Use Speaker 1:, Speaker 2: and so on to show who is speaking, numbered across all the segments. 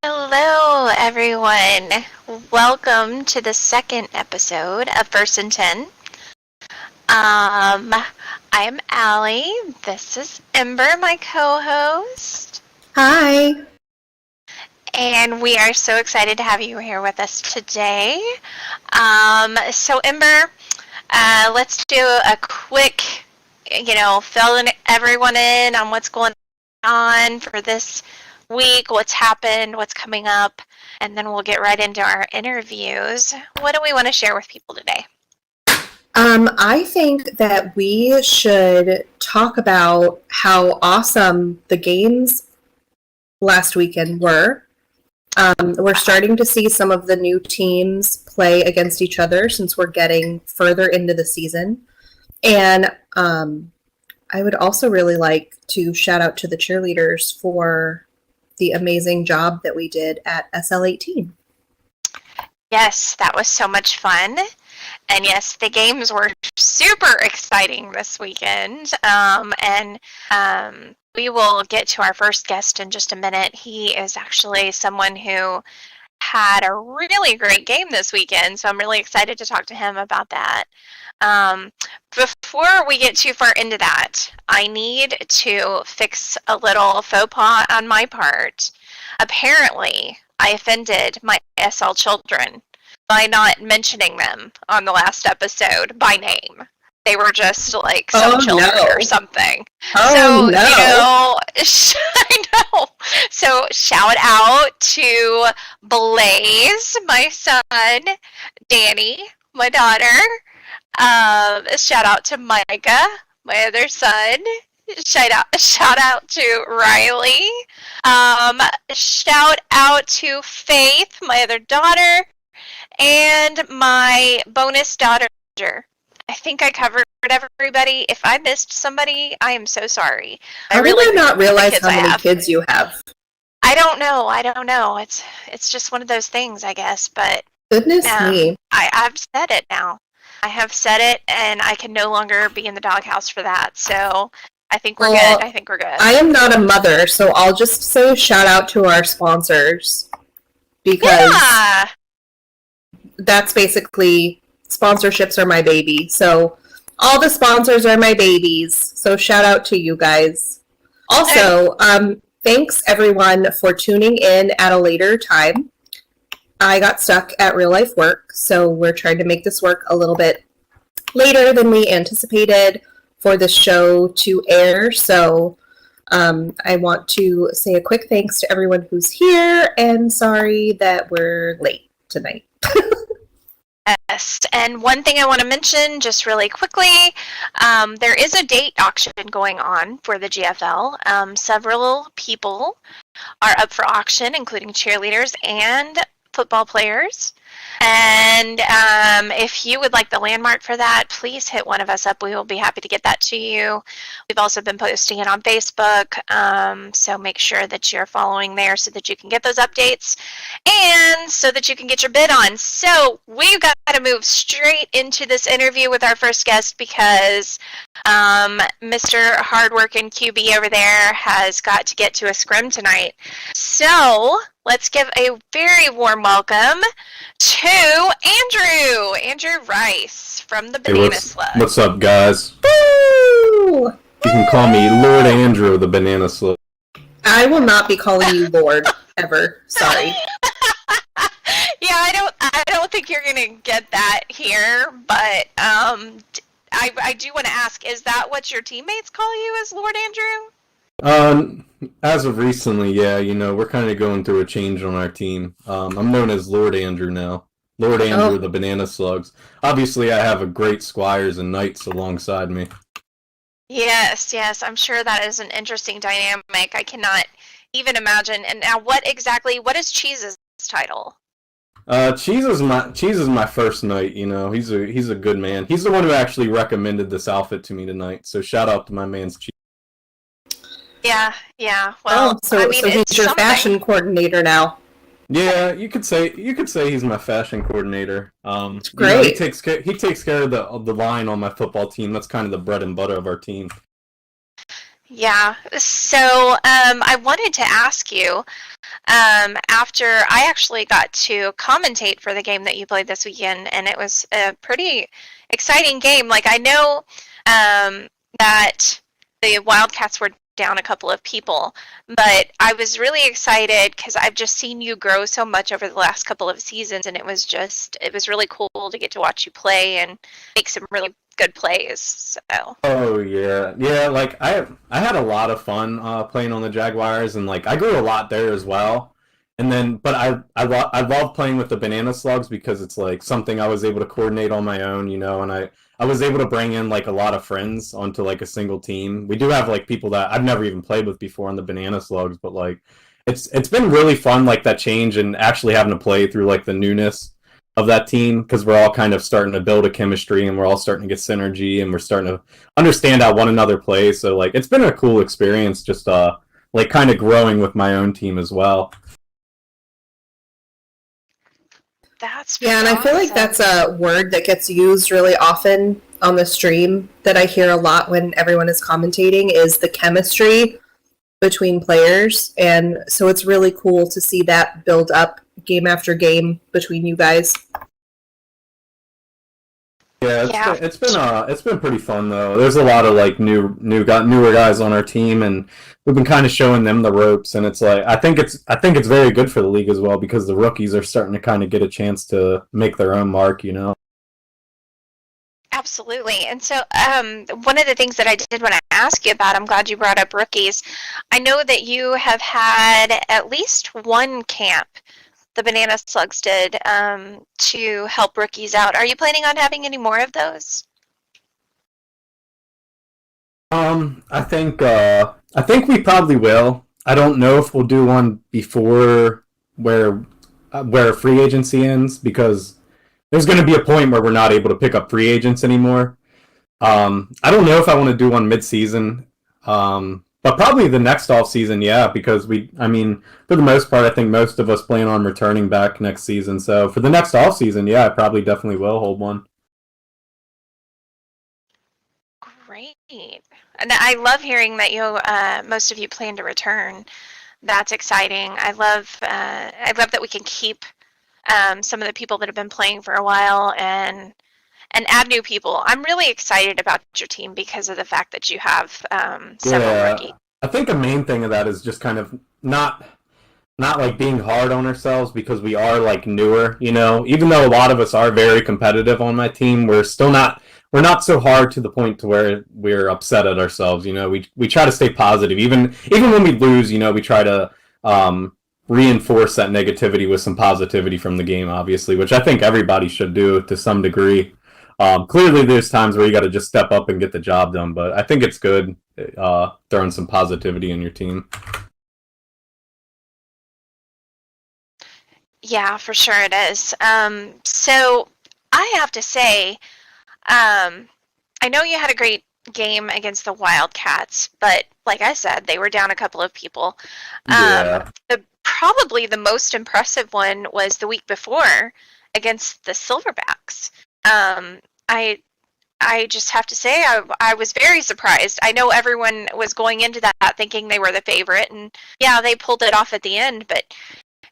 Speaker 1: Hello, everyone. Welcome to the second episode of First and 10. I am Allie. This is Ember, my co-host.
Speaker 2: Hi.
Speaker 1: And we are so excited to have you here with us today. So Ember, let's do a quick, fill everyone in on what's going on for this week, what's happened, what's coming up, and then we'll get right into our interviews. What do we want to share with people today?
Speaker 2: I think that we should talk about how awesome the games last weekend were. We're starting to see some of the new teams play against each other since we're getting further into the season. And I would also really like to shout out to the cheerleaders for the amazing job that we did at SL18.
Speaker 1: Yes, that was so much fun. And yes, the games were super exciting this weekend. We will get to our first guest in just a minute. He is actually someone who had a really great game this weekend, so I'm really excited to talk to him about that. Before we get too far into that, I need to fix a little faux pas on my part. Apparently, I offended my SL children by not mentioning them on the last episode by name. They were just like some children or something.
Speaker 2: Oh, no.
Speaker 1: I know. So shout out to Blaze, my son, Danny, my daughter. Shout out to Micah, my other son. Shout out to Riley. Shout out to Faith, my other daughter, and my bonus daughter. I think I covered everybody. If I missed somebody, I am so sorry.
Speaker 2: How did I not realize how many kids you have?
Speaker 1: I don't know. It's just one of those things, I guess. But
Speaker 2: goodness me,
Speaker 1: I've said it now. I have said it, and I can no longer be in the doghouse for that. So I think we're good.
Speaker 2: I am not a mother, so I'll just say shout out to our sponsors because that's basically sponsorships are my baby. So all the sponsors are my babies. So shout out to you guys. Also, thanks everyone for tuning in at a later time. I got stuck at real life work, so we're trying to make this work a little bit later than we anticipated for the show to air. So I want to say a quick thanks to everyone who's here, and sorry that we're late tonight.
Speaker 1: Yes, and one thing I want to mention just really quickly, there is a date auction going on for the GFL. Several people are up for auction, including cheerleaders and football players. And if you would like the landmark for that, please hit one of us up. We will be happy to get that to you. We've also been posting it on Facebook, so make sure that you're following there so that you can get those updates and so that you can get your bid on. So we've got to move straight into this interview with our first guest because Mr. Hardworking QB over there has got to get to a scrim tonight. So let's give a very warm welcome to Andrew Rice from the Banana Slug.
Speaker 3: What's up, guys?
Speaker 2: Woo!
Speaker 3: You can call me Lord Andrew, the Banana Slug.
Speaker 2: I will not be calling you Lord ever. Sorry.
Speaker 1: Yeah, I don't think think you're gonna get that here, but I do want to ask: is that what your teammates call you, as Lord Andrew?
Speaker 3: As of recently, yeah, we're kind of going through a change on our team. I'm known as Lord Andrew now. Lord Andrew, the Banana Slugs. Obviously, I have a great squires and knights alongside me.
Speaker 1: Yes, yes, I'm sure that is an interesting dynamic. I cannot even imagine. And now, what is Cheese's title?
Speaker 3: Cheese is my first knight. He's a good man. He's the one who actually recommended this outfit to me tonight. So shout out to my man's Cheese.
Speaker 1: Yeah. Well,
Speaker 2: so he's your fashion coordinator now.
Speaker 3: Yeah, you could say he's my fashion coordinator.
Speaker 2: Great.
Speaker 3: He takes care of the line on my football team. That's kind of the bread and butter of our team.
Speaker 1: Yeah. So I wanted to ask you, after I actually got to commentate for the game that you played this weekend, and it was a pretty exciting game. Like, I know that the Wildcats were down a couple of people, but I was really excited because I've just seen you grow so much over the last couple of seasons, and it was really cool to get to watch you play and make some really good plays. So.
Speaker 3: Oh yeah. Like I had a lot of fun playing on the Jaguars, and like I grew a lot there as well. And then, but I love playing with the Banana Slugs because it's like something I was able to coordinate on my own, and I was able to bring in like a lot of friends onto like a single team. We do have like people that I've never even played with before on the Banana Slugs, but like it's been really fun, like that change and actually having to play through like the newness of that team, because we're all kind of starting to build a chemistry and we're all starting to get synergy and we're starting to understand how one another plays. So like it's been a cool experience, just like kind of growing with my own team as well.
Speaker 1: That's
Speaker 2: and I feel like that's a word that gets used really often on the stream that I hear a lot when everyone is commentating, is the chemistry between players. And so it's really cool to see that build up game after game between you guys.
Speaker 3: Yeah, it's been pretty fun though. There's a lot of like newer guys on our team, and we've been kind of showing them the ropes. And it's like I think it's very good for the league as well, because the rookies are starting to kind of get a chance to make their own mark.
Speaker 1: Absolutely. And so one of the things that I did want to ask you about, I'm glad you brought up rookies. I know that you have had at least one camp, the Banana Slugs did, to help rookies out. Are you planning on having any more of those?
Speaker 3: I think we probably will. I don't know if we'll do one before where free agency ends, because there's going to be a point where we're not able to pick up free agents anymore. I don't know if I want to do one mid-season. But probably the next off season, yeah, because for the most part, I think most of us plan on returning back next season. So for the next off season, yeah, I probably definitely will hold one.
Speaker 1: Great. And I love hearing that most of you plan to return. That's exciting. I love that we can keep some of the people that have been playing for a while and add new people. I'm really excited about your team because of the fact that you have several rookies.
Speaker 3: I think the main thing of that is just kind of not like being hard on ourselves, because we are like newer, even though a lot of us are very competitive on my team, we're not so hard to the point to where we're upset at ourselves. We try to stay positive. Even when we lose, we try to reinforce that negativity with some positivity from the game, obviously, which I think everybody should do to some degree. Clearly, there's times where you got to just step up and get the job done, but I think it's good throwing some positivity in your team.
Speaker 1: Yeah, for sure it is. So I have to say, I know you had a great game against the Wildcats, but like I said, they were down a couple of people. Probably the most impressive one was the week before against the Silverbacks. I just have to say I was very surprised. I know everyone was going into that thinking they were the favorite, and yeah, they pulled it off at the end, but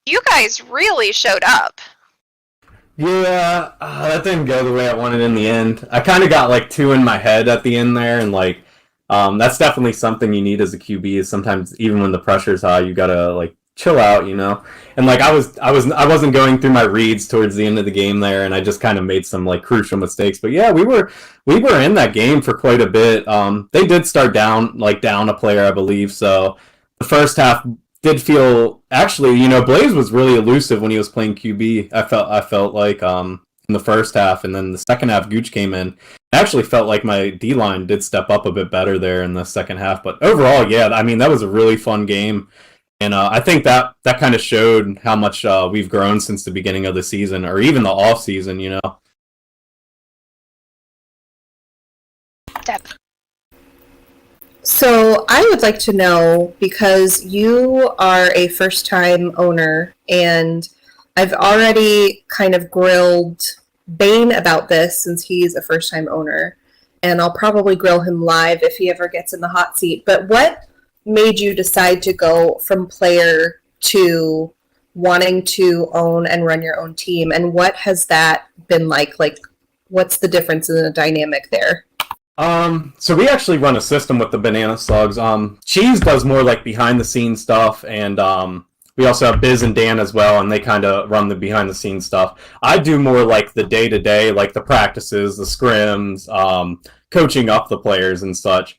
Speaker 1: you guys really showed up.
Speaker 3: Yeah, that didn't go the way I wanted in the end. I kind of got like two in my head at the end there, and that's definitely something you need as a QB, is sometimes even when the pressure's high, you gotta like chill out, you know. And like I wasn't going through my reads towards the end of the game there, and I just kind of made some like crucial mistakes. But yeah, we were in that game for quite a bit. They did start down a player, I believe. So the first half did feel actually, you know, Blaze was really elusive when he was playing QB. I felt like in the first half, and then the second half, Gooch came in. I actually felt like my D line did step up a bit better there in the second half. But overall, yeah, I mean that was a really fun game. And I think that kind of showed how much we've grown since the beginning of the season, or even the off season. You know.
Speaker 2: So I would like to know, because you are a first-time owner, and I've already kind of grilled Bane about this since he's a first-time owner, and I'll probably grill him live if he ever gets in the hot seat. But what made you decide to go from player to wanting to own and run your own team, and what has that been like? Like, what's the difference in the dynamic there?
Speaker 3: So we actually run a system with the Banana Slugs. Cheese does more like behind the scenes stuff, and we also have Biz and Dan as well, and they kind of run the behind the scenes stuff. I do more like the day to day, like the practices, the scrims, coaching up the players and such.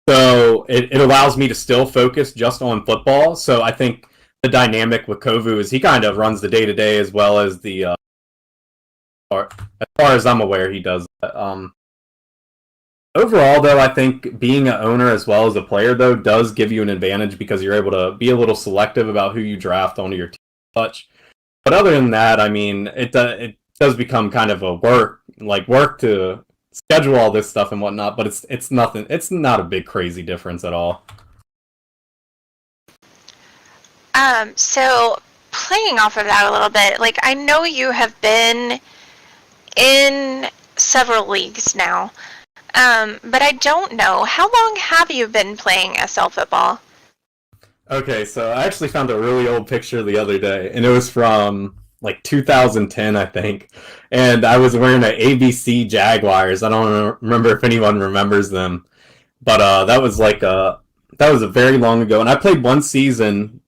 Speaker 3: So it allows me to still focus just on football. So I think the dynamic with Kovu is he kind of runs the day to day as well as the as far as I'm aware, he does that. Overall, though, I think being an owner as well as a player, though, does give you an advantage because you're able to be a little selective about who you draft onto your team. Such. But other than that, I mean, it does become kind of a work to schedule all this stuff and whatnot. But it's nothing. It's not a big crazy difference at all.
Speaker 1: So playing off of that a little bit, like I know you have been in several leagues now. But I don't know. How long have you been playing SL football?
Speaker 3: Okay, so I actually found a really old picture the other day, and it was from like 2010, I think. And I was wearing an ABC Jaguars. I don't remember if anyone remembers them, but that was a very long ago. And I played one season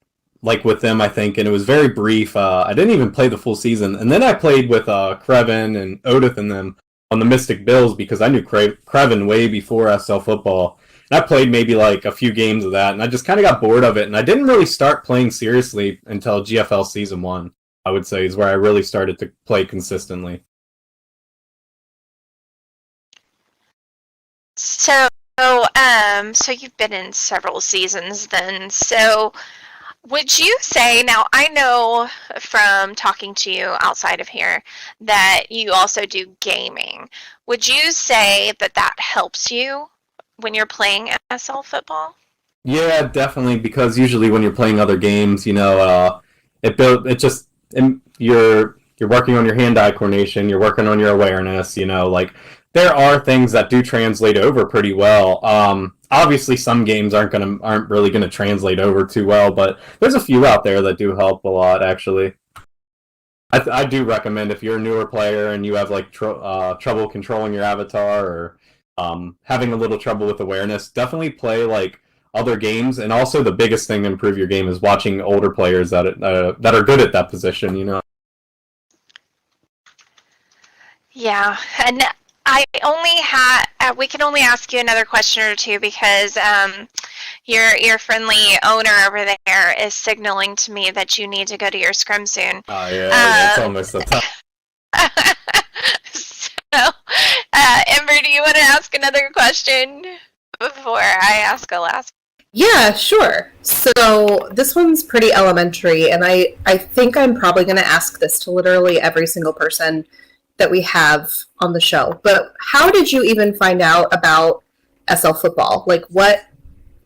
Speaker 3: like with them, I think, and it was very brief. I didn't even play the full season, and then I played with Krevin and Odith and them on the Mystic Bills because I knew Krevin way before SL football. And I played maybe like a few games of that, and I just kind of got bored of it. And I didn't really start playing seriously until GFL Season 1, I would say, is where I really started to play consistently.
Speaker 1: So you've been in several seasons then. So would you say, now I know from talking to you outside of here that you also do gaming. Would you say that helps you when you're playing SL football?
Speaker 3: Yeah, definitely, because usually when you're playing other games, you know, you're working on your hand-eye coordination, you're working on your awareness, you know, like there are things that do translate over pretty well. Obviously, some games aren't really gonna translate over too well, but there's a few out there that do help a lot. Actually, I do recommend if you're a newer player and you have like trouble controlling your avatar or having a little trouble with awareness, definitely play like other games. And also, the biggest thing to improve your game is watching older players that are good at that position. You know.
Speaker 1: Yeah, and we can only ask you another question or two because your friendly owner over there is signaling to me that you need to go to your scrim soon.
Speaker 3: Oh yeah, that's almost the time.
Speaker 1: So, Ember, do you want to ask another question before I ask a last?
Speaker 2: Yeah, sure. So this one's pretty elementary, and I think I'm probably going to ask this to literally every single person that we have on the show. But how did you even find out about SL football? Like, what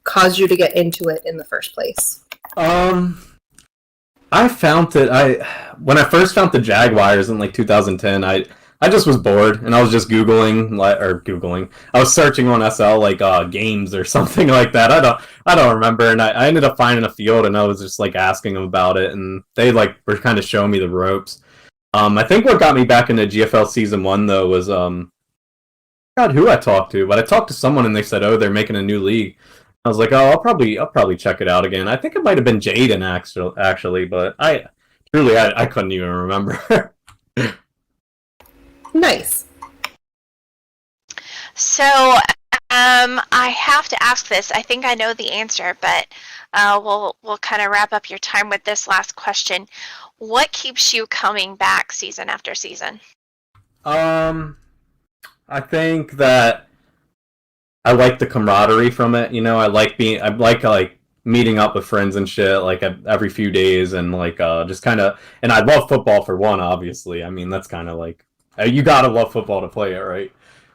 Speaker 2: caused you to get into it in the first place?
Speaker 3: I found it. When I first found the Jaguars in like 2010, I just was bored and I was just Googling. I was searching on SL like games or something like that. I don't remember, and I ended up finding a field and I was just like asking them about it, and they like were kind of showing me the ropes. I think what got me back into GFL Season 1, though, was, God, who I talked to, but I talked to someone and they said, oh, they're making a new league. I was like, oh, I'll probably check it out again. I think it might have been Jaden actually, but I couldn't even remember.
Speaker 2: Nice.
Speaker 1: So, I have to ask this. I think I know the answer, but we'll kind of wrap up your time with this last question. What keeps you coming back season after season?
Speaker 3: I think that I like the camaraderie from it. You know, I like meeting up with friends and shit like every few days, and like just kind of. And I love football for one, obviously. I mean, that's kind of like you gotta love football to play it, right?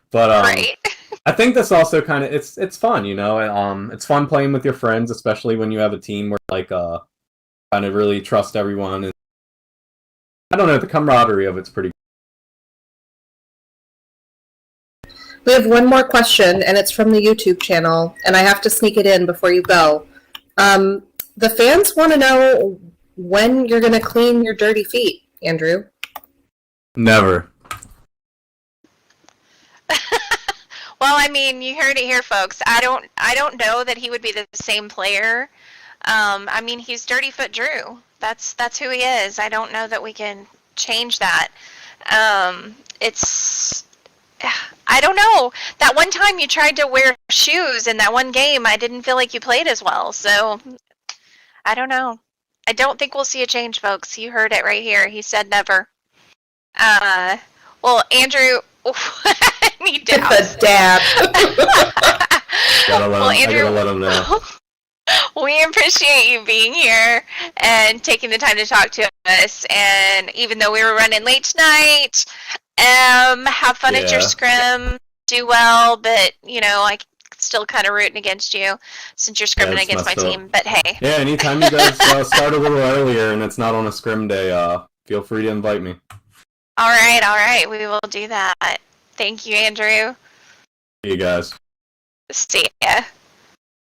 Speaker 3: But
Speaker 1: Right.
Speaker 3: I think this also kind of it's fun, you know. It's fun playing with your friends, especially when you have a team where like kind of really trust everyone. And I don't know, the camaraderie of it's pretty.
Speaker 2: We have one more question, and it's from the YouTube channel, and I have to sneak it in before you go. The fans want to know when you're going to clean your dirty feet, Andrew.
Speaker 3: Never.
Speaker 1: Well, I mean, you heard it here, folks. I don't know that he would be the same player. I mean, he's Dirty Foot Drew. That's who he is. I don't know that we can change that. It's I don't know. That one time you tried to wear shoes in that one game, I didn't feel like you played as well. So I don't know. I don't think we'll see a change, folks. You heard it right here. He said never. Well, Andrew, need
Speaker 2: It's
Speaker 1: doubts.
Speaker 2: a dab.
Speaker 1: Well,
Speaker 3: I
Speaker 1: Andrew,
Speaker 3: gotta let him know.
Speaker 1: we appreciate you being here and taking the time to talk to us. And even though we were running late tonight, have fun at your
Speaker 3: Yeah.
Speaker 1: scrim, do well, but you know, I still kind of rooting against you since you're scrimming
Speaker 3: it's
Speaker 1: against my
Speaker 3: messed up.
Speaker 1: team. But hey,
Speaker 3: Yeah, anytime you guys start a little earlier and it's not on a scrim day, feel free to invite me.
Speaker 1: all right, we will do that. Thank you, Andrew.
Speaker 3: See you guys.
Speaker 1: See ya.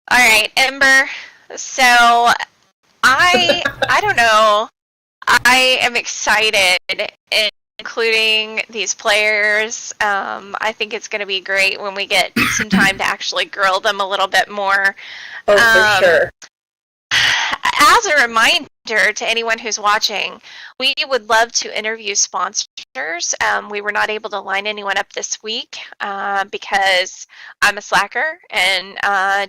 Speaker 1: All right, Ember. So I don't know. I am excited, including these players. I think it's going to be great when we get some time to actually grill them a little bit more.
Speaker 2: Oh, for sure.
Speaker 1: As a reminder to anyone who's watching, we would love to interview sponsors. We were not able to line anyone up this week because I'm a slacker and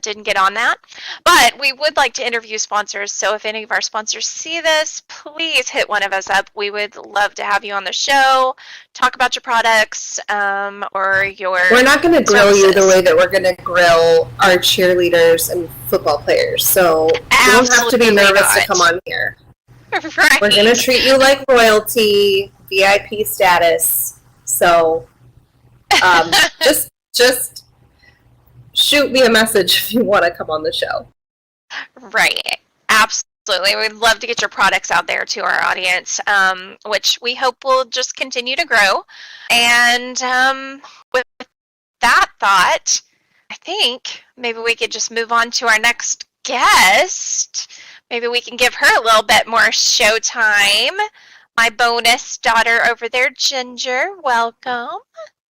Speaker 1: didn't get on that. But we would like to interview sponsors. So if any of our sponsors see this, please hit one of us up. We would love to have you on the show, talk about your products or your
Speaker 2: We're not going to grill you the
Speaker 1: services.
Speaker 2: way that we're going to grill our cheerleaders and football players. So you don't have to be
Speaker 1: Absolutely
Speaker 2: nervous to
Speaker 1: not.
Speaker 2: come on here.
Speaker 1: Right.
Speaker 2: We're going to treat you like royalty, VIP status. So just shoot me a message if you want to come on the show.
Speaker 1: Right. Absolutely. We'd love to get your products out there to our audience, which we hope will just continue to grow. And with that thought, I think maybe we could just move on to our next guest. Maybe we can give her a little bit more show time. My bonus daughter over there, Ginger. Welcome.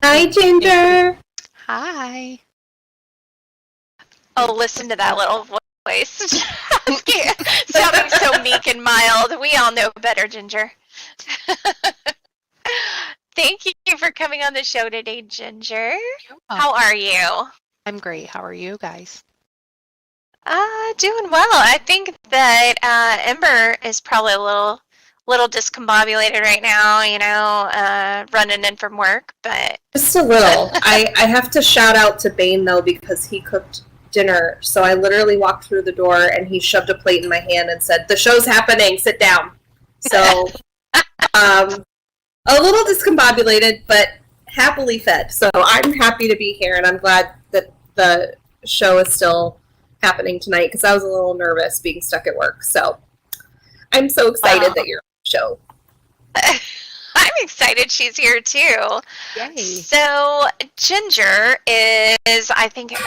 Speaker 2: Hi, Ginger.
Speaker 4: Hi.
Speaker 1: Oh, listen to that little voice. Sounding so meek and mild. We all know better, Ginger. Thank you for coming on the show today, Ginger. How are you?
Speaker 4: I'm great. How are you guys?
Speaker 1: Doing well. I think that Ember is probably a little discombobulated right now, you know, running in from work, but
Speaker 2: Just a little. I have to shout out to Bane, though, because he cooked dinner. So I literally walked through the door and he shoved a plate in my hand and said, "The show's happening, sit down." So a little discombobulated, but happily fed. So I'm happy to be here, and I'm glad that the show is still happening tonight because I was a little nervous being stuck at work. So I'm so excited that you're on the show.
Speaker 1: I'm excited she's here too.
Speaker 4: Yay.
Speaker 1: So Ginger is, I think, you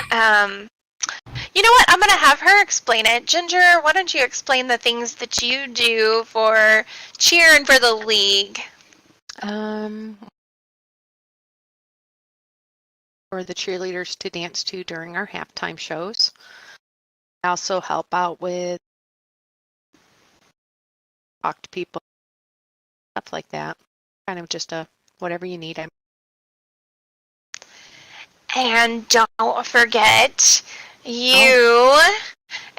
Speaker 1: know what? I'm going to have her explain it. Ginger, why don't you explain the things that you do for cheer and for the league?
Speaker 4: For the cheerleaders to dance to during our halftime shows. I also help out with talk to people, stuff like that. Kind of just a whatever you need.
Speaker 1: And don't forget you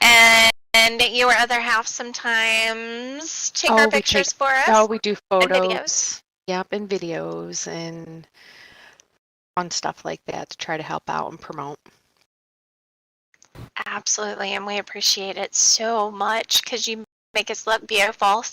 Speaker 1: and your other half sometimes take our pictures for us.
Speaker 4: Oh, we do
Speaker 1: and
Speaker 4: photos.
Speaker 1: videos.
Speaker 4: Yep, and videos and fun stuff like that to try to help out and promote.
Speaker 1: Absolutely, and we appreciate it so much because you make us look beautiful.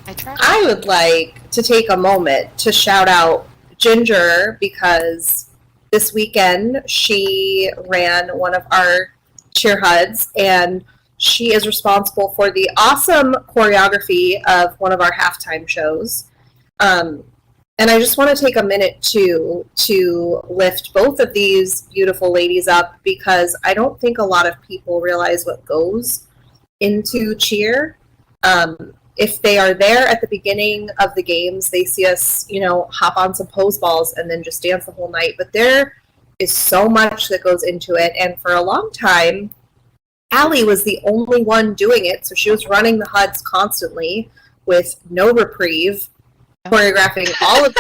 Speaker 4: I try.
Speaker 2: I would like to take a moment to shout out Ginger because this weekend she ran one of our cheer HUDs and she is responsible for the awesome choreography of one of our halftime shows. And I just want to take a minute to lift both of these beautiful ladies up because I don't think a lot of people realize what goes into cheer. If they are there at the beginning of the games, they see us, hop on some pose balls and then just dance the whole night. But there is so much that goes into it. And for a long time, Allie was the only one doing it. So she was running the HUDs constantly with no reprieve, choreographing all of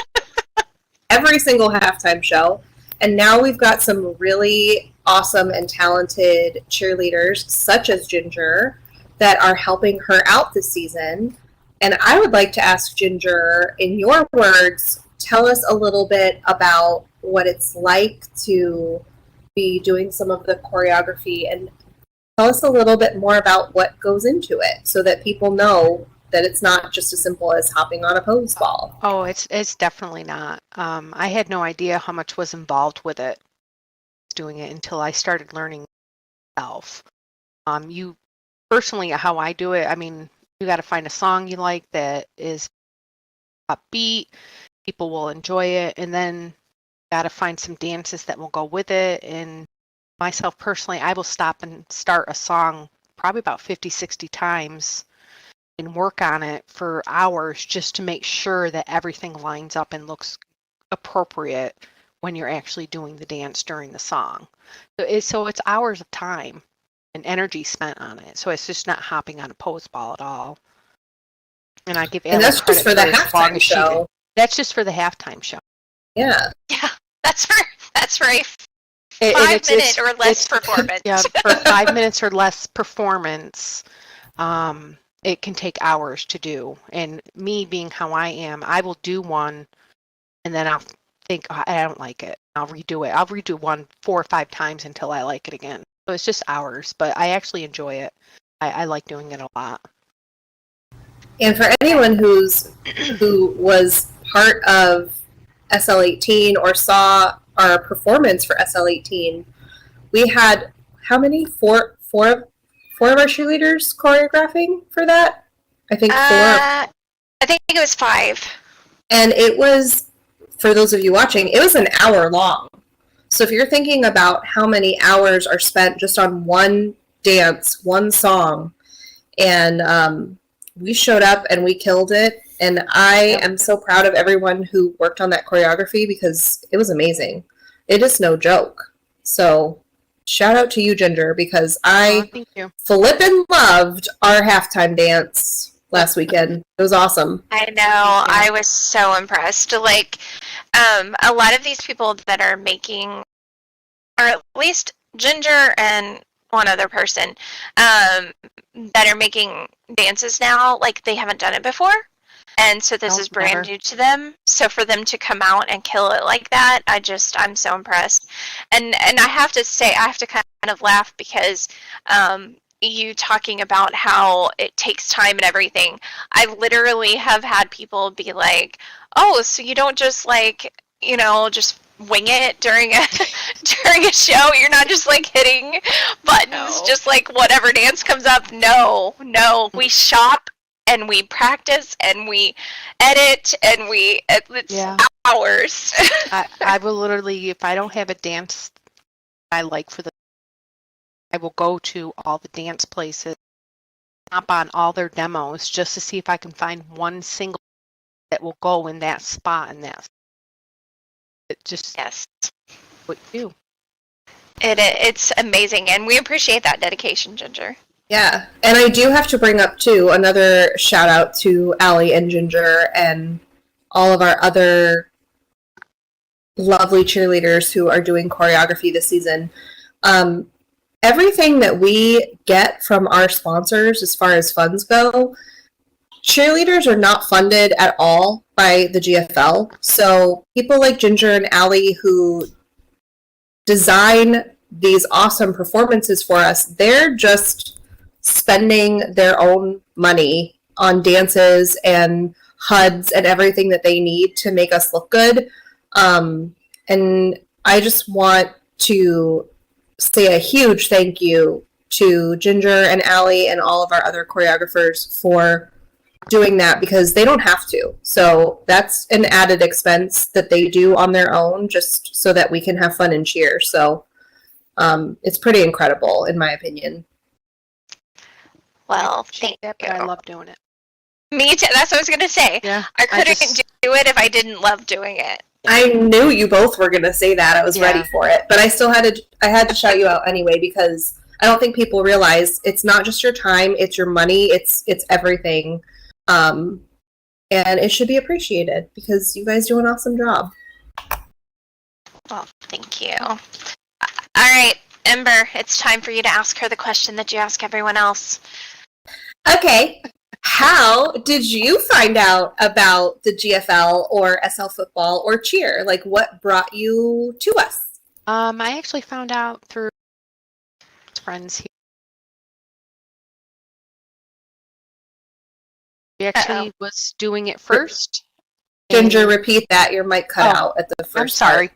Speaker 2: every single halftime show. And now we've got some really awesome and talented cheerleaders, such as Ginger, that are helping her out this season. And I would like to ask Ginger, in your words, tell us a little bit about what it's like to be doing some of the choreography and tell us a little bit more about what goes into it so that people know that it's not just as simple as hopping on a pose ball.
Speaker 4: Oh, it's definitely not. I had no idea how much was involved with it, doing it until I started learning myself. You personally, how I do it, I mean, you got to find a song you like that is upbeat, people will enjoy it, and then got to find some dances that will go with it. And myself personally, I will stop and start a song probably about 50, 60 times and work on it for hours just to make sure that everything lines up and looks appropriate when you're actually doing the dance during the song. So it's hours of time and energy spent on it. So it's just not hopping on a pose ball at all. And I give Allie
Speaker 2: And that's
Speaker 4: credit
Speaker 2: just for the
Speaker 4: as long
Speaker 2: halftime
Speaker 4: as she did.
Speaker 2: show.
Speaker 4: That's just for the halftime show.
Speaker 2: Yeah.
Speaker 1: Yeah, that's for a
Speaker 4: And
Speaker 1: 5-minute or less performance.
Speaker 4: Yeah, for 5 minutes or less performance, it can take hours to do. And me being how I am, I will do one and then I'll think, "Oh, I don't like it. I'll redo it. I'll redo one 4 or 5 times until I like it again. So it's just hours, but I actually enjoy it. I like doing it a lot.
Speaker 2: And for anyone who was part of SL18 or saw our performance for SL18, we had how many? Four of our cheerleaders choreographing for that? I think 4.
Speaker 1: I think it was 5.
Speaker 2: And it was, for those of you watching, it was an hour long. So if you're thinking about how many hours are spent just on one dance, one song, and we showed up and we killed it. And I am so proud of everyone who worked on that choreography because it was amazing. It is no joke. So shout out to you, Ginger, because I
Speaker 4: Thank you.
Speaker 2: flippin' loved our halftime dance last weekend. It was awesome.
Speaker 1: I know. I was so impressed. Like, a lot of these people that are making, or at least Ginger and one other person, that are making dances now, like they haven't done it before. And so this is brand new to them. So for them to come out and kill it like that, I'm so impressed. And I have to say, I have to kind of laugh because you talking about how it takes time and everything. I literally have had people be like, "Oh, so you don't just just wing it during a show? You're not just like hitting buttons, just like whatever dance comes up." No, we shop and we practice and we edit and it's hours.
Speaker 4: I will literally, if I don't have a dance I like I will go to all the dance places, hop on all their demos just to see if I can find one single that will go in that spot and that. It just
Speaker 1: yes.
Speaker 4: what you do.
Speaker 1: It's amazing, and we appreciate that dedication, Ginger.
Speaker 2: Yeah, and I do have to bring up, too, another shout out to Allie and Ginger and all of our other lovely cheerleaders who are doing choreography this season. Everything that we get from our sponsors as far as funds go, cheerleaders are not funded at all by the GFL. So people like Ginger and Allie who design these awesome performances for us, they're just spending their own money on dances and HUDs and everything that they need to make us look good. And I just want to say a huge thank you to Ginger and Allie and all of our other choreographers for doing that, because they don't have to. So that's an added expense that they do on their own just so that we can have fun and cheer. So it's pretty incredible, in my opinion.
Speaker 1: Well, thank you.
Speaker 4: But I love doing it.
Speaker 1: Me too. That's what I was going to say.
Speaker 4: Yeah,
Speaker 1: I couldn't do it if I didn't love doing it.
Speaker 2: I knew you both were going to say that. I was ready for it, but I still had to shout you out anyway, because I don't think people realize it's not just your time, it's your money, it's everything. And it should be appreciated because you guys do an awesome job.
Speaker 1: Well, thank you. All right, Ember, it's time for you to ask her the question that you ask everyone else.
Speaker 2: Okay. How did you find out about the GFL or SL football or cheer? Like, what brought you to us?
Speaker 4: I actually found out through friends here. She actually was doing it first.
Speaker 2: Ginger, repeat that. Your mic cut out at the first.
Speaker 4: I'm sorry.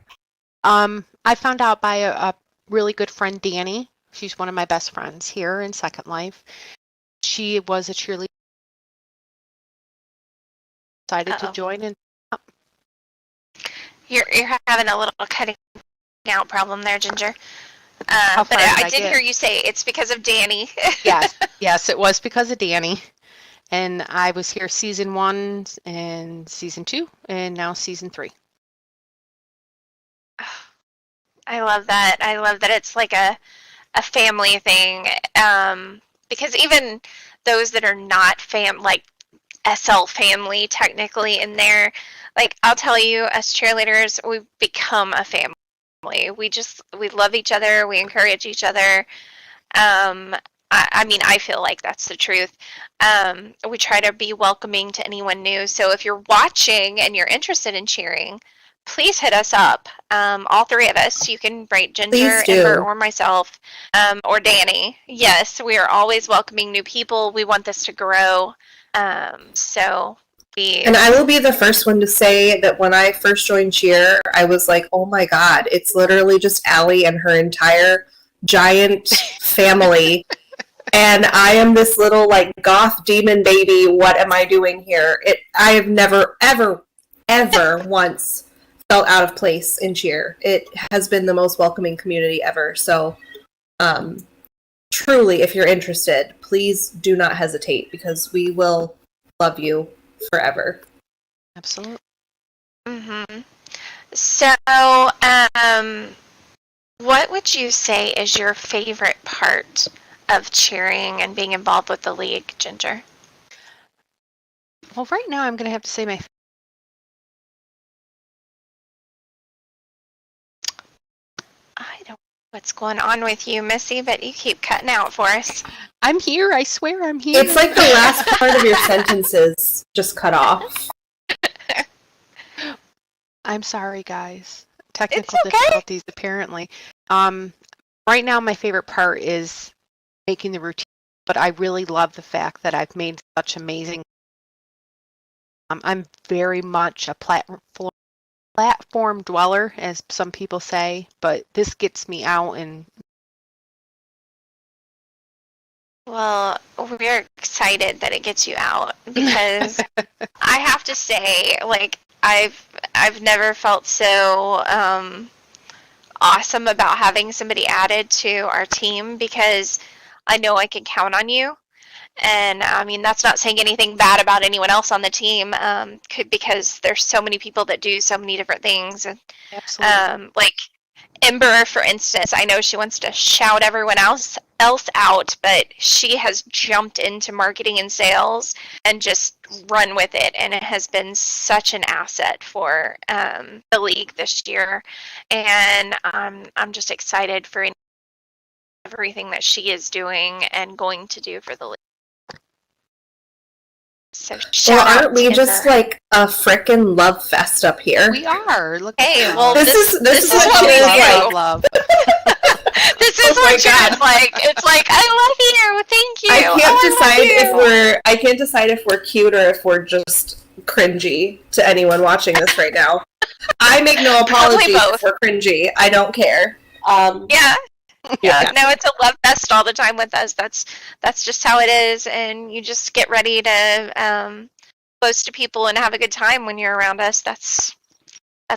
Speaker 4: I found out by a really good friend, Danny. She's one of my best friends here in Second Life. She was a cheerleader. Decided to join, and
Speaker 1: you're having a little cutting out problem there, Ginger. But I did hear you say it's because of Danny.
Speaker 4: yes, it was because of Danny. And I was here season 1 and season 2, and now season 3.
Speaker 1: I love that. I love that it's like a family thing. Because even those that are not like SL family technically in there, like I'll tell you, as cheerleaders, we've become a family. We love each other, we encourage each other. I mean, I feel like that's the truth. We try to be welcoming to anyone new. So if you're watching and you're interested in cheering, please hit us up. All three of us. You can write Ginger, Ember, or myself, or Danny. Yes, we are always welcoming new people. We want this to grow. And
Speaker 2: I will be the first one to say that when I first joined cheer, I was like, oh my God, it's literally just Allie and her entire giant family. And I am this little like goth demon baby. What am I doing here? I have never, ever, ever once felt out of place in cheer. It has been the most welcoming community ever. So truly, if you're interested, please do not hesitate, because we will love you forever.
Speaker 4: Absolutely.
Speaker 1: Mm-hmm. So, what would you say is your favorite part of cheering and being involved with the league, Ginger?
Speaker 4: Well, right now I'm going to have to say my
Speaker 1: I don't know what's going on with you, Missy, but you keep cutting out for us.
Speaker 4: I'm here. I swear I'm here.
Speaker 2: It's like the last part of your sentences just cut off.
Speaker 4: I'm sorry, guys. Technical difficulties, apparently. Right now, my favorite part is making the routine, but I really love the fact that I've made such amazing. I'm very much a platform dweller, as some people say, but this gets me out and.
Speaker 1: Well, we're excited that it gets you out, because I have to say, like, I've never felt so awesome about having somebody added to our team, because I know I can count on you. And I mean, that's not saying anything bad about anyone else on the team, because there's so many people that do so many different things. And
Speaker 4: absolutely.
Speaker 1: like Ember, for instance, I know she wants to shout everyone else out, but she has jumped into marketing and sales and just run with it, and it has been such an asset for the league this year. And I'm just excited for everything that she is doing and going to do for the league. So shout out
Speaker 2: aren't we
Speaker 1: to
Speaker 2: just
Speaker 1: her.
Speaker 2: like a frickin' love fest up here?
Speaker 4: We are. Look
Speaker 1: Hey,
Speaker 4: at
Speaker 1: well,
Speaker 2: this is what
Speaker 1: we
Speaker 2: Cheers
Speaker 1: do.
Speaker 2: like.
Speaker 4: love.
Speaker 1: This is
Speaker 2: Oh my
Speaker 1: what
Speaker 2: God.
Speaker 1: Cheers like. It's like, I love you. Thank you.
Speaker 2: I can't
Speaker 1: Oh,
Speaker 2: decide
Speaker 1: love
Speaker 2: if
Speaker 1: you.
Speaker 2: I can't decide if we're cute or if we're just cringy to anyone watching this right now. I make no apologies
Speaker 1: both.
Speaker 2: if we're cringy. I don't care.
Speaker 1: Yeah.
Speaker 2: Yeah.
Speaker 1: No, it's a love fest all the time with us. That's just how it is, and you just get ready to close to people and have a good time when you're around us. That's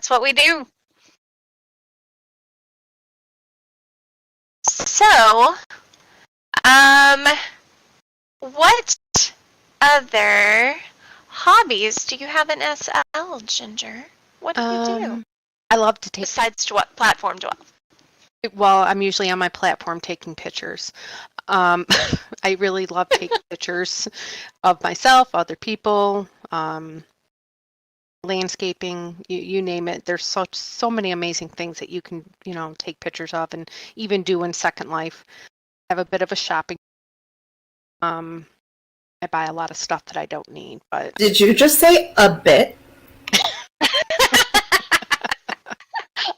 Speaker 1: what we do. So, what other hobbies do you have in SL, Ginger? What do you do
Speaker 4: I love to take.
Speaker 1: besides to what platform do
Speaker 4: Well, I'm usually on my platform taking pictures. I really love taking pictures of myself, other people, landscaping, you name it. There's so many amazing things that you can, take pictures of and even do in Second Life. I have a bit of a shopping. I buy a lot of stuff that I don't need, but
Speaker 2: Did you just say a bit?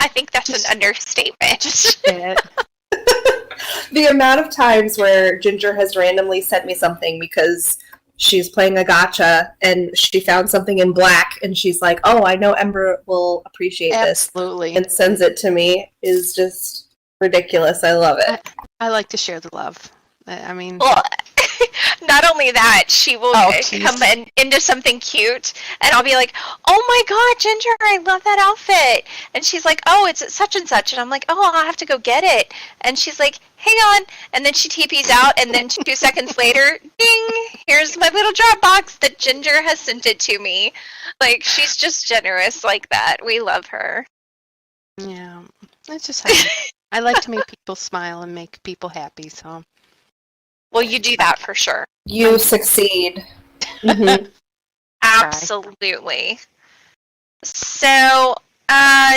Speaker 1: I think that's an understatement.
Speaker 2: The amount of times where Ginger has randomly sent me something because she's playing a gacha and she found something in black and she's like, oh, I know Ember will appreciate
Speaker 4: Absolutely.
Speaker 2: this, and sends it to me is just ridiculous. I love it.
Speaker 4: I like to share the love. I mean,
Speaker 1: Well, not only that, she will
Speaker 4: geez.
Speaker 1: come into something cute, and I'll be like, "Oh my God, Ginger, I love that outfit!" And she's like, "Oh, it's at such and such," and I'm like, "Oh, I'll have to go get it." And she's like, "Hang on," and then she TP's out, and then 2 seconds later, ding! Here's my little Dropbox that Ginger has sent it to me. Like, she's just generous like that. We love her.
Speaker 4: yeah, it's just how I like to make people smile and make people happy. So.
Speaker 1: Well, you do that for sure.
Speaker 2: You succeed. Mhm.
Speaker 1: Absolutely. So,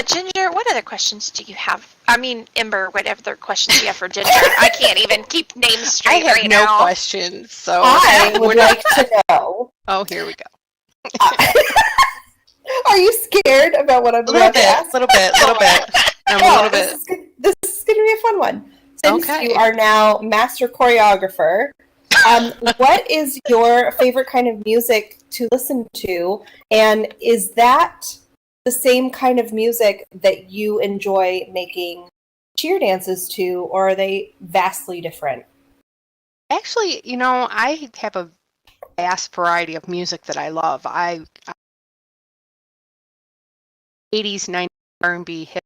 Speaker 1: Ginger, what other questions do you have? I mean, Ember, what other questions do you have for Ginger? I can't even keep names straight
Speaker 4: I have
Speaker 1: right
Speaker 4: no
Speaker 1: now.
Speaker 4: questions. So
Speaker 2: I would like to know.
Speaker 4: Oh, here we go.
Speaker 2: Are you scared about what I'm about to ask?
Speaker 4: Little bit. I'm a
Speaker 2: Well,
Speaker 4: little bit.
Speaker 2: This is going to be a fun one. Since
Speaker 4: Okay.
Speaker 2: you are now master choreographer, what is your favorite kind of music to listen to? And is that the same kind of music that you enjoy making cheer dances to, or are they vastly different?
Speaker 4: Actually, I have a vast variety of music that I love. I 80s, 90s R&B, hip,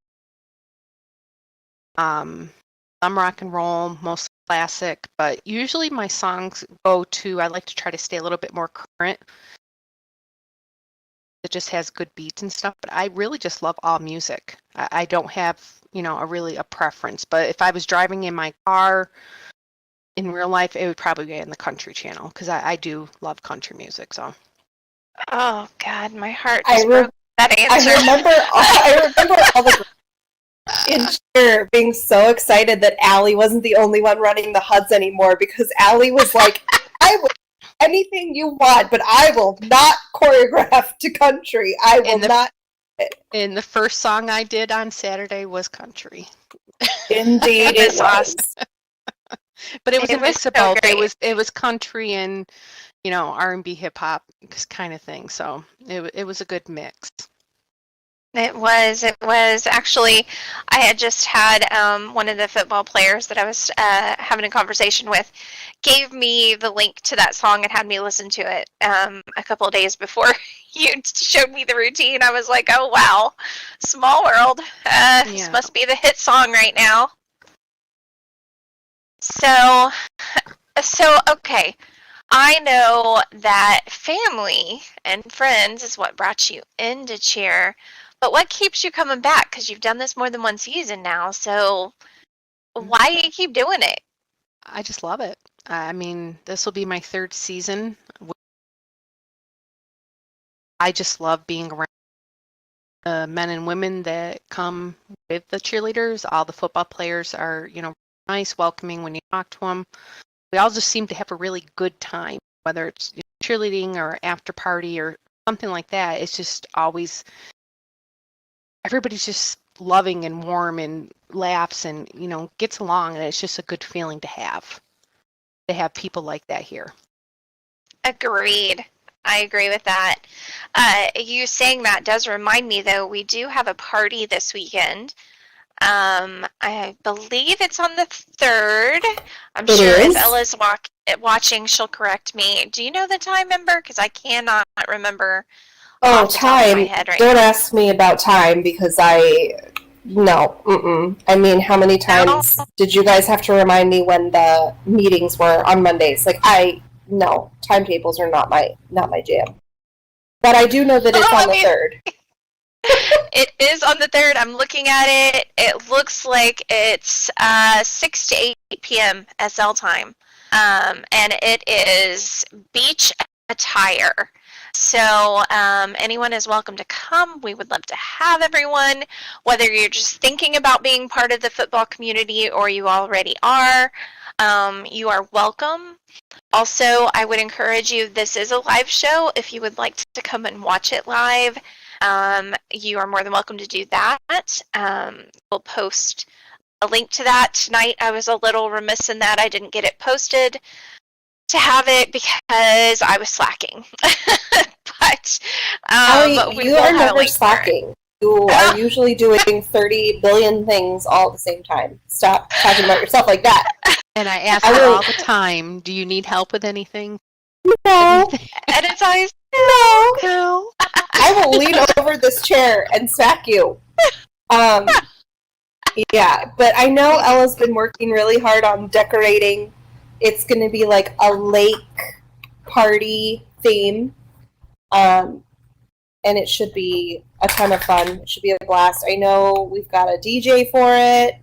Speaker 4: some rock and roll, mostly classic, but usually my songs I like to try to stay a little bit more current. It just has good beats and stuff, but I really just love all music. I don't have, a preference, but if I was driving in my car in real life, it would probably be in the country channel because I do love country music. So.
Speaker 1: Oh God, my heart just broke that answer.
Speaker 2: I remember all the in cheer being so excited that Allie wasn't the only one running the HUDs anymore, because Allie was like, I will anything you want, but I will not choreograph to country. I will not.
Speaker 4: And the first song I did on Saturday was country.
Speaker 2: Indeed, it was.
Speaker 4: But it was a mix of both.
Speaker 1: Great.
Speaker 4: It was country and R&B, hip hop kind of thing. So it was a good mix.
Speaker 1: It was actually, I had just had one of the football players that I was having a conversation with gave me the link to that song and had me listen to it a couple of days before you showed me the routine. I was like, oh wow, small world. This must be the hit song right now. So okay. I know that family and friends is what brought you into cheer, But what keeps you coming back? Because you've done this more than one season now, so why do you keep doing it?
Speaker 4: I just love it. I mean, this will be my 3rd season. I just love being around the men and women that come with the cheerleaders. All the football players are, nice, welcoming when you talk to them. We all just seem to have a really good time, whether it's cheerleading or after party or something like that. It's just always, everybody's just loving and warm and laughs and, gets along. And it's just a good feeling to have people like that here.
Speaker 1: Agreed. I agree with that. You saying that does remind me, though, we do have a party this weekend. I believe it's on the 3rd. I'm
Speaker 2: It
Speaker 1: sure
Speaker 2: is?
Speaker 1: if Ella's watching, she'll correct me. Do you know the time, Ember? Because I cannot remember
Speaker 2: Oh,
Speaker 1: off the top of my
Speaker 2: time.
Speaker 1: head right
Speaker 2: Don't
Speaker 1: now.
Speaker 2: ask me about time because no, mm-mm. I mean, how many times did you guys have to remind me when the meetings were on Mondays? Like, no, timetables are not my jam. But I do know that it's on the 3rd.
Speaker 1: It is on the 3rd. I'm looking at it. It looks like it's 6 to 8 p.m. SL time. And it is beach attire. So anyone is welcome to come. We would love to have everyone, whether you're just thinking about being part of the football community or you already are. You are welcome. Also, I would encourage you, this is a live show. If you would like to come and watch it live, you are more than welcome to do that. We'll post a link to that tonight. I was a little remiss in that I didn't get it posted to have it because I was slacking. But
Speaker 2: You are never slacking. You are usually doing 30 billion things all at the same time. Stop talking about yourself like that.
Speaker 4: And I ask her all the time, do you need help with anything?
Speaker 2: No.
Speaker 1: And it's always,
Speaker 4: No.
Speaker 2: I will lean over this chair and smack you. Yeah, but I know Ella's been working really hard on decorating. It's going to be like a lake party theme. And it should be a ton of fun. It should be a blast. I know we've got a DJ for it.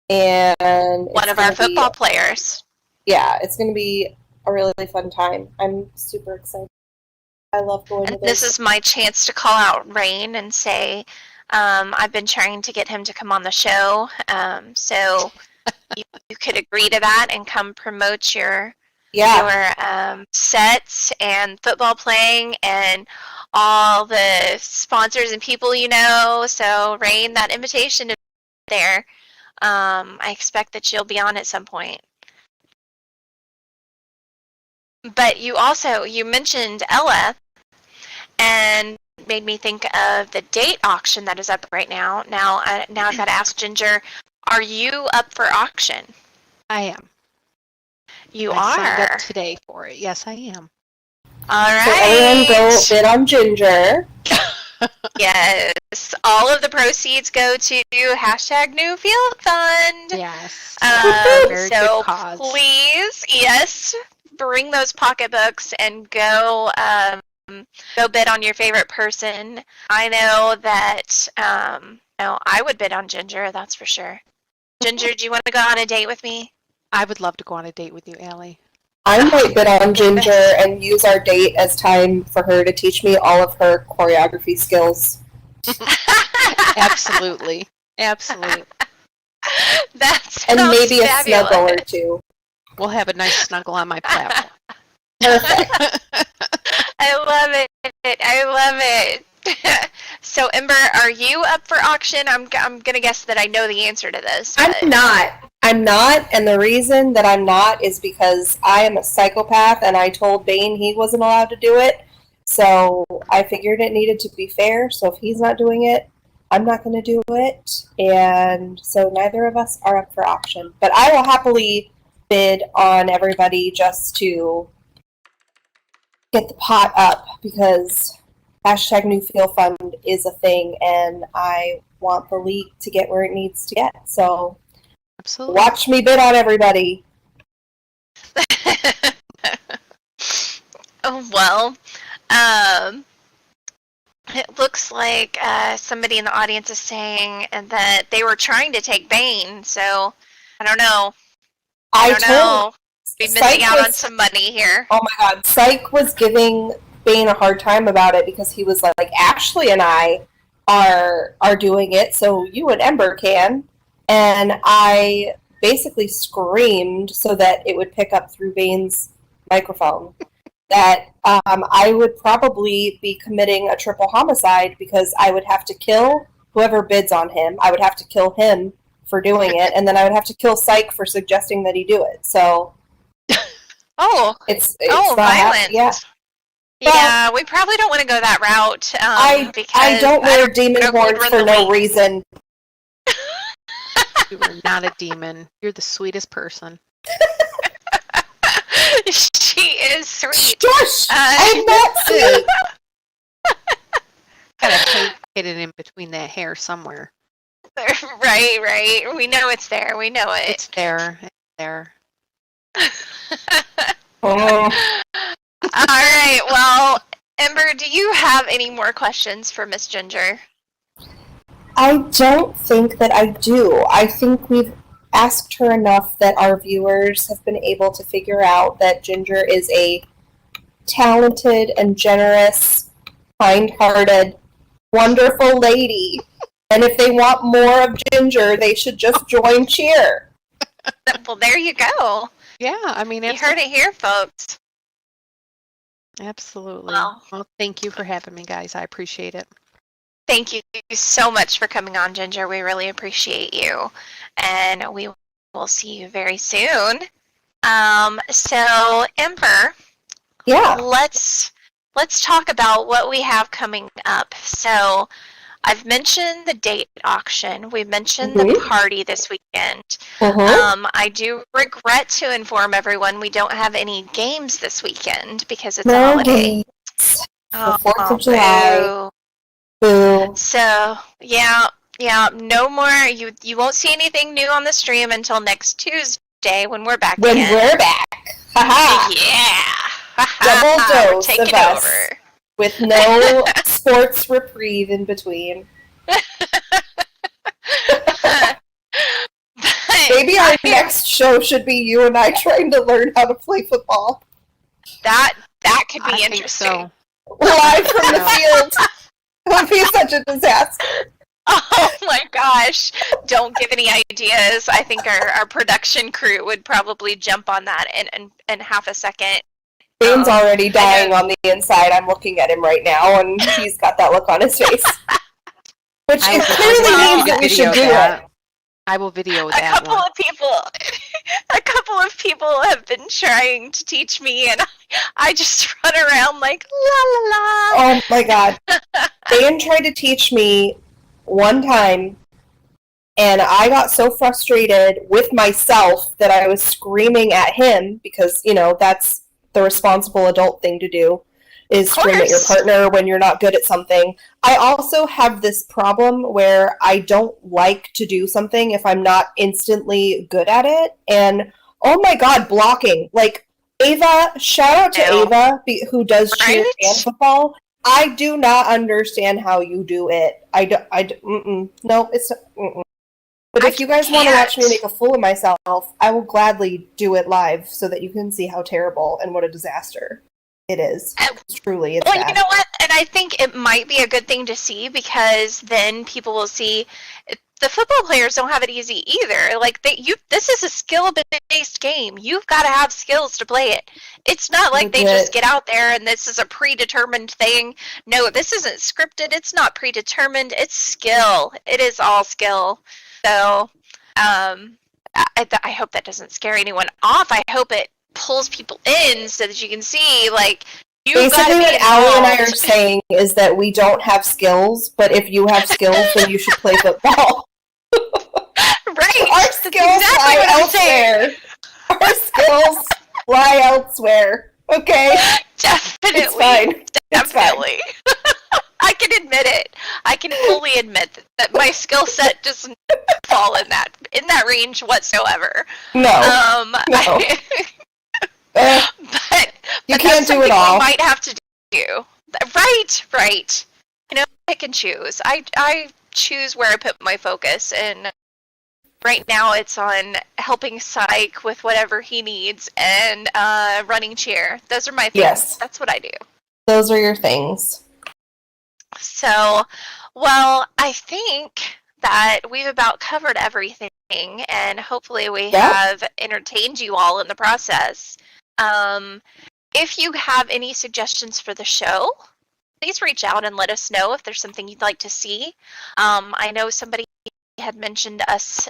Speaker 2: And
Speaker 1: one of our football players.
Speaker 2: Yeah, it's going to be a really fun time. I'm super excited. I love going to
Speaker 1: this. This is my chance to call out Rain and say, I've been trying to get him to come on the show. So you could agree to that and come promote your sets and football playing and all the sponsors and people you know. So Rain, that invitation is there. I expect that you'll be on at some point. But you mentioned Ella and made me think of the date auction that is up right now. Now I've got to ask Ginger, are you up for auction?
Speaker 4: I am.
Speaker 1: You
Speaker 4: I
Speaker 1: are?
Speaker 4: signed up today for it. Yes, I am.
Speaker 1: All right.
Speaker 2: So everyone go bid on Ginger.
Speaker 1: Yes. All of the proceeds go to #NewFieldFund.
Speaker 4: Yes.
Speaker 1: Very so good cause. Please, yes, bring those pocketbooks and go bid on your favorite person. I know that I would bid on Ginger, that's for sure. Ginger, do you want to go on a date with me?
Speaker 4: I would love to go on a date with you, Allie.
Speaker 2: I might bid on Ginger and use our date as time for her to teach me all of her choreography skills.
Speaker 4: Absolutely. Absolutely.
Speaker 2: And maybe a snuggle or two.
Speaker 4: We'll have a nice snuggle on my platform.
Speaker 2: Perfect.
Speaker 1: I love it. So, Ember, are you up for auction? I'm going to guess that I know the answer to this. But...
Speaker 2: I'm not, and the reason that I'm not is because I am a psychopath, and I told Bane he wasn't allowed to do it, so I figured it needed to be fair, so if he's not doing it, I'm not going to do it, and so neither of us are up for auction. But I will happily bid on everybody just to get the pot up, because #NewFieldFund is a thing, and I want the league to get where it needs to get, so...
Speaker 4: Absolutely.
Speaker 2: Watch me bid on everybody.
Speaker 1: Well, it looks looks like somebody in the audience is saying that they were trying to take Bane. So I don't know. I don't know. Be missing out on some money here.
Speaker 2: Oh my God, Psych was giving Bane a hard time about it because he was like, Ashley and I are doing it, so you and Ember can. And I basically screamed so that it would pick up through Bane's microphone that I would probably be committing a triple homicide because I would have to kill whoever bids on him. I would have to kill him for doing it, and then I would have to kill Psych for suggesting that he do it. So, it's
Speaker 1: violent.
Speaker 2: Yeah.
Speaker 1: Yeah, we probably don't want to go that route.
Speaker 2: I don't wear demon horns for no reason.
Speaker 4: You are not a demon. You're the sweetest person.
Speaker 1: She is sweet.
Speaker 2: Shush! I'm not sweet.
Speaker 4: Gotta hit it in between that hair somewhere.
Speaker 1: Right. We know it's there. We know it.
Speaker 4: It's there. It's there.
Speaker 2: Oh.
Speaker 1: All right. Well, Ember, do you have any more questions for Miss Ginger?
Speaker 2: I don't think that I do. I think we've asked her enough that our viewers have been able to figure out that Ginger is a talented and generous, kind-hearted, wonderful lady. And if they want more of Ginger, they should just join Cheer.
Speaker 1: Well, there you go.
Speaker 4: Yeah, I mean,
Speaker 1: you heard it here, folks.
Speaker 4: Absolutely. Well, thank you for having me, guys. I appreciate it.
Speaker 1: Thank you so much for coming on, Ginger. We really appreciate you. And we will see you very soon. So, Ember,
Speaker 2: yeah,
Speaker 1: let's talk about what we have coming up. So, I've mentioned the date auction. We mentioned the party this weekend. I do regret to inform everyone we don't have any games this weekend because it's a holiday.
Speaker 2: Games. The 4th of July. Boo.
Speaker 1: So, yeah, no more. You won't see anything new on the stream until next Tuesday when we're back
Speaker 2: again.
Speaker 1: When
Speaker 2: we're back.
Speaker 1: Yeah.
Speaker 2: Double dose
Speaker 1: Take
Speaker 2: of
Speaker 1: it
Speaker 2: us.
Speaker 1: Over.
Speaker 2: With no sports reprieve in between. Maybe our next show should be you and I trying to learn how to play football.
Speaker 1: That could be interesting.
Speaker 4: So.
Speaker 2: Live from the field. It would be such a disaster.
Speaker 1: Oh my gosh. Don't give any ideas. I think our production crew would probably jump on that in half a second.
Speaker 2: Bane's already dying on the inside. I'm looking at him right now, and he's got that look on his face. Which clearly means that we should do it.
Speaker 4: I will video that
Speaker 1: A couple of people have been trying to teach me, and I just run around like, la la la.
Speaker 2: Oh my god. Bane tried to teach me one time, and I got so frustrated with myself that I was screaming at him, because, that's the responsible adult thing to do, is scream at your partner when you're not good at something. I also have this problem where I don't like to do something if I'm not instantly good at it. And, oh my god, blocking. Like, Ava, shout out to Ava, who does cheer and football. I do not understand how you do it. No, it's... But if you guys want to watch me make a fool of myself, I will gladly do it live so that you can see how terrible and what a disaster it is. Truly, it's bad.
Speaker 1: You know what? And I think it might be a good thing to see, because then people will see the football players don't have it easy either. Like, this is a skill-based game. You've got to have skills to play it. It's not like they just get out there and this is a predetermined thing. No, this isn't scripted. It's not predetermined. It's skill. It is all skill. So, I hope that doesn't scare anyone off. I hope it pulls people in so that you can see, like,
Speaker 2: basically what Allie and I are saying is that we don't have skills, but if you have skills, then you should play football.
Speaker 1: Right.
Speaker 2: Our skills lie elsewhere. Our skills lie elsewhere. Okay?
Speaker 1: Definitely.
Speaker 2: It's fine.
Speaker 1: Definitely. I can admit it. I can fully admit that my skill set doesn't fall in that range whatsoever.
Speaker 2: No. No.
Speaker 1: But
Speaker 2: you can't do it all.
Speaker 1: You might have to do. Right. pick and choose. I choose where I put my focus, and right now it's on helping Psych with whatever he needs and running cheer. Those are my things.
Speaker 2: Yes.
Speaker 1: That's what I do.
Speaker 2: Those are your things.
Speaker 1: So, well, I think that we've about covered everything, and hopefully we have entertained you all in the process. If you have any suggestions for the show, please reach out and let us know if there's something you'd like to see. I know somebody had mentioned us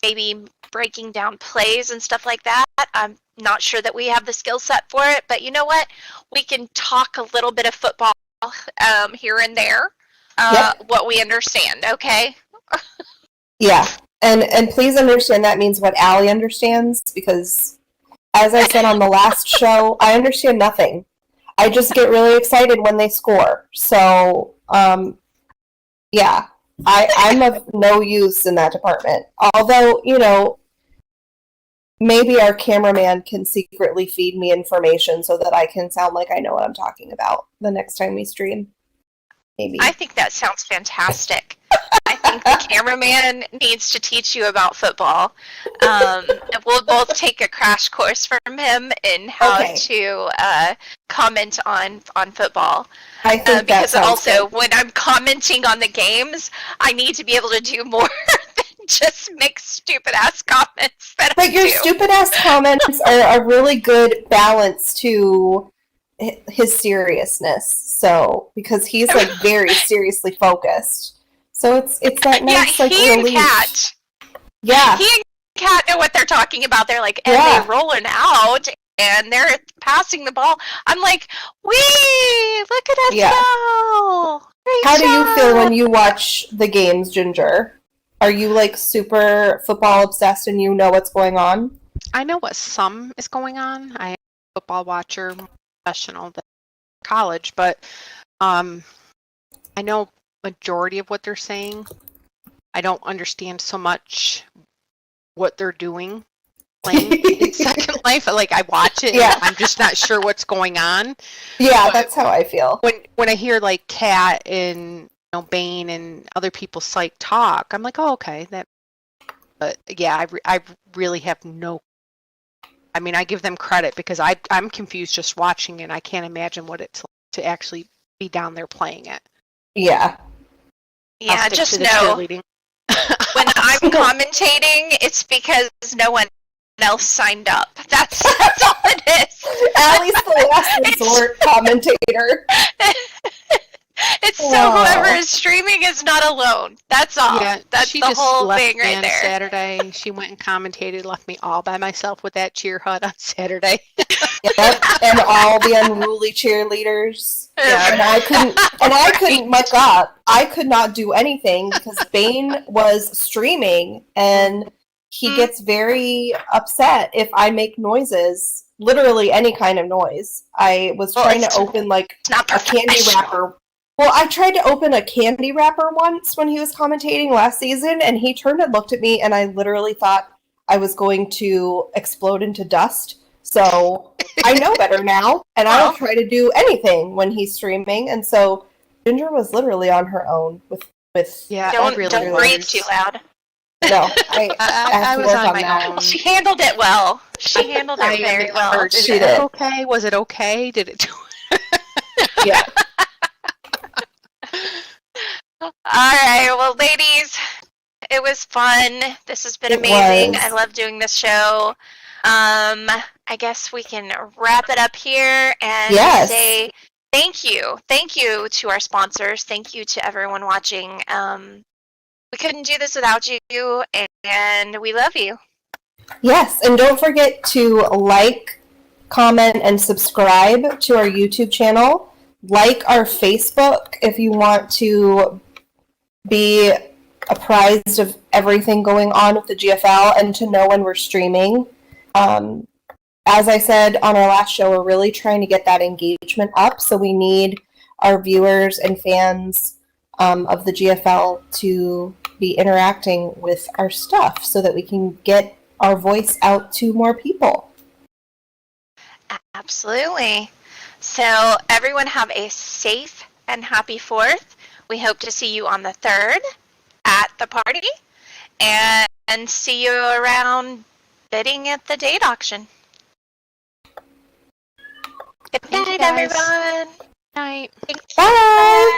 Speaker 1: maybe breaking down plays and stuff like that. I'm not sure that we have the skill set for it, but you know what? We can talk a little bit of football here and there, what we understand, okay?
Speaker 2: Yeah, and please understand that means what Allie understands, because as I said on the last show, I understand nothing. I just get really excited when they score. So, yeah, I'm of no use in that department. Although, you know, maybe our cameraman can secretly feed me information so that I can sound like I know what I'm talking about the next time we stream. Maybe.
Speaker 1: I think that sounds fantastic. I think the cameraman needs to teach you about football. We'll both take a crash course from him in how to comment on football.
Speaker 2: I think
Speaker 1: because
Speaker 2: that
Speaker 1: also
Speaker 2: good.
Speaker 1: when I'm commenting on the games, I need to be able to do more than just make stupid ass comments.
Speaker 2: But your stupid ass comments are a really good balance to his seriousness. So because he's like very seriously focused. So it's that nice like relief.
Speaker 1: Kat.
Speaker 2: Yeah.
Speaker 1: He and Kat know what they're talking about. They're like, and they're rolling out and they're passing the ball. I'm like, wee, look at us go. Great
Speaker 2: How
Speaker 1: job.
Speaker 2: do you feel when you watch the games, Ginger? Are you like super football obsessed and you know what's going on?
Speaker 4: I know what some is going on. I am a football watcher, more professional than college, but I know majority of what they're saying. I don't understand so much what they're doing playing in Second Life. Like I watch it and I'm just not sure what's going on.
Speaker 2: Yeah, but that's how I feel.
Speaker 4: When I hear like Kat and Bane and other people psych talk, I'm like, oh okay, that. But yeah, I really have no. I mean, I give them credit because I'm confused just watching it. I can't imagine what it's like to actually be down there playing it.
Speaker 2: Yeah.
Speaker 1: Yeah, just know when I'm commentating, it's because no one else signed up. That's all it is.
Speaker 2: Allie's the last resort commentator.
Speaker 1: It's so whoever is streaming is not alone. That's all. Yeah, that's the whole thing right there.
Speaker 4: Saturday, she went and commentated, left me all by myself with that cheer hut on Saturday.
Speaker 2: Yep, and all the unruly cheerleaders. Yeah, and I couldn't. My God, I could not do anything because Bane was streaming, and he gets very upset if I make noises. Literally any kind of noise. I was trying to open like a candy wrapper. Well, I tried to open a candy wrapper once when he was commentating last season, and he turned and looked at me, and I literally thought I was going to explode into dust. So I know better now, and I don't try to do anything when he's streaming. And so Ginger was literally on her own with
Speaker 1: don't breathe too loud.
Speaker 2: No,
Speaker 4: I was on my own.
Speaker 1: She handled it well. She handled it very well.
Speaker 2: She did.
Speaker 4: Okay, was it okay? Did it do
Speaker 2: Yeah.
Speaker 1: All right, well, ladies, it was fun. This has been amazing. I love doing this show. I guess we can wrap it up here and say thank you. Thank you to our sponsors. Thank you to everyone watching. We couldn't do this without you, and we love you.
Speaker 2: Yes, and don't forget to like, comment, and subscribe to our YouTube channel. Like our Facebook if you want to be apprised of everything going on with the GFL and to know when we're streaming. As I said on our last show, we're really trying to get that engagement up, so we need our viewers and fans of the GFL to be interacting with our stuff so that we can get our voice out to more people.
Speaker 1: Absolutely. So everyone have a safe and happy 4th. We hope to see you on the 3rd at the party and see you around bidding at the date auction. Good
Speaker 4: Thank you,
Speaker 1: night,
Speaker 4: guys.
Speaker 1: everyone.
Speaker 4: Night.
Speaker 1: Thanks.
Speaker 2: Bye.